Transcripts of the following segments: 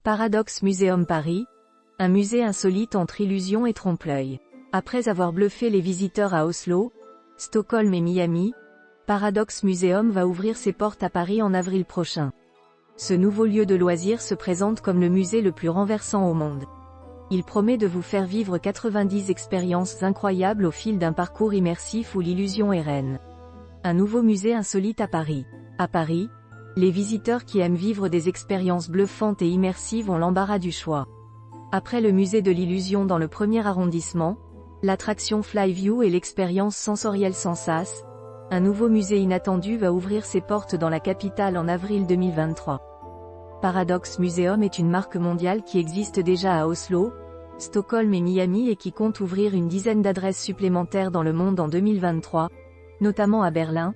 Paradox Museum Paris, un musée insolite entre illusion et trompe-l'œil. Après avoir bluffé les visiteurs à Oslo, Stockholm et Miami, Paradox Museum va ouvrir ses portes à Paris en avril prochain. Ce nouveau lieu de loisirs se présente comme le musée le plus renversant au monde. Il promet de vous faire vivre 90 expériences incroyables au fil d'un parcours immersif où l'illusion est reine. Un nouveau musée insolite à Paris. À Paris, les visiteurs qui aiment vivre des expériences bluffantes et immersives ont l'embarras du choix. Après le musée de l'illusion dans le 1er arrondissement, l'attraction Flyview et l'expérience sensorielle Sensas, un nouveau musée inattendu va ouvrir ses portes dans la capitale en avril 2023. Paradox Museum est une marque mondiale qui existe déjà à Oslo, Stockholm et Miami et qui compte ouvrir une dizaine d'adresses supplémentaires dans le monde en 2023, notamment à Berlin,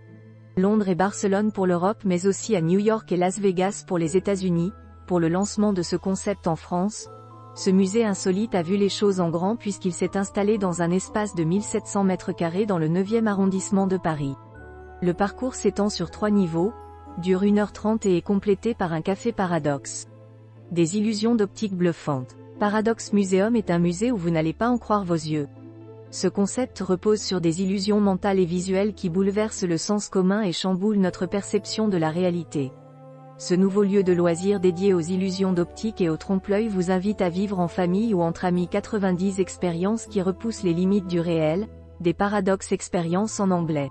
Londres et Barcelone pour l'Europe mais aussi à New York et Las Vegas pour les États-Unis. Pour le lancement de ce concept en France, ce musée insolite a vu les choses en grand puisqu'il s'est installé dans un espace de 1700 m² dans le 9e arrondissement de Paris. Le parcours s'étend sur 3 niveaux, dure 1h30 et est complété par un café Paradox. Des illusions d'optique bluffantes. Paradox Museum est un musée où vous n'allez pas en croire vos yeux. Ce concept repose sur des illusions mentales et visuelles qui bouleversent le sens commun et chamboulent notre perception de la réalité. Ce nouveau lieu de loisirs dédié aux illusions d'optique et au trompe-l'œil vous invite à vivre en famille ou entre amis 90 expériences qui repoussent les limites du réel, des Paradox Experiences en anglais.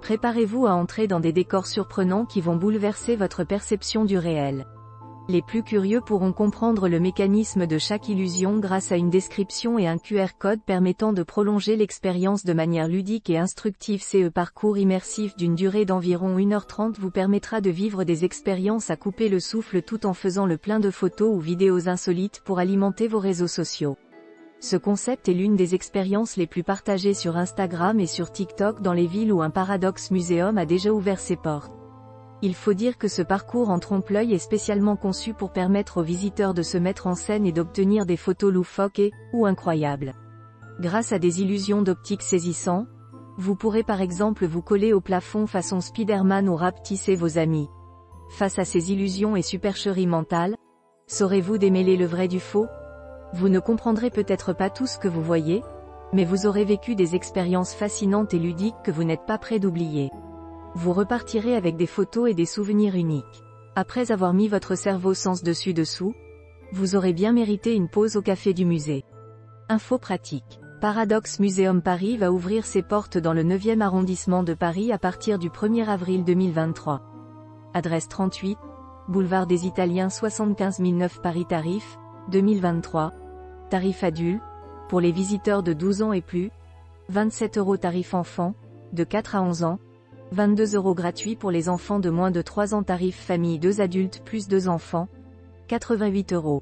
Préparez-vous à entrer dans des décors surprenants qui vont bouleverser votre perception du réel. Les plus curieux pourront comprendre le mécanisme de chaque illusion grâce à une description et un QR code permettant de prolonger l'expérience de manière ludique et instructive. Ce parcours immersif d'une durée d'environ 1h30 vous permettra de vivre des expériences à couper le souffle tout en faisant le plein de photos ou vidéos insolites pour alimenter vos réseaux sociaux. Ce concept est l'une des expériences les plus partagées sur Instagram et sur TikTok dans les villes où un Paradox Museum a déjà ouvert ses portes. Il faut dire que ce parcours en trompe-l'œil est spécialement conçu pour permettre aux visiteurs de se mettre en scène et d'obtenir des photos loufoques ou incroyables. Grâce à des illusions d'optique saisissantes, vous pourrez par exemple vous coller au plafond façon Spider-Man ou rapetisser vos amis. Face à ces illusions et supercheries mentales, saurez-vous démêler le vrai du faux? Vous ne comprendrez peut-être pas tout ce que vous voyez, mais vous aurez vécu des expériences fascinantes et ludiques que vous n'êtes pas prêt d'oublier. Vous repartirez avec des photos et des souvenirs uniques. Après avoir mis votre cerveau sens dessus dessous, vous aurez bien mérité une pause au café du musée. Info pratique. Paradox Museum Paris va ouvrir ses portes dans le 9e arrondissement de Paris à partir du 1er avril 2023. Adresse 38, boulevard des Italiens 75 009 Paris. Tarif, 2023. Tarif adulte, pour les visiteurs de 12 ans et plus, 27 € tarif enfant, de 4 à 11 ans, 22 € gratuit pour les enfants de moins de 3 ans. Tarif famille 2 adultes plus 2 enfants, 88 €.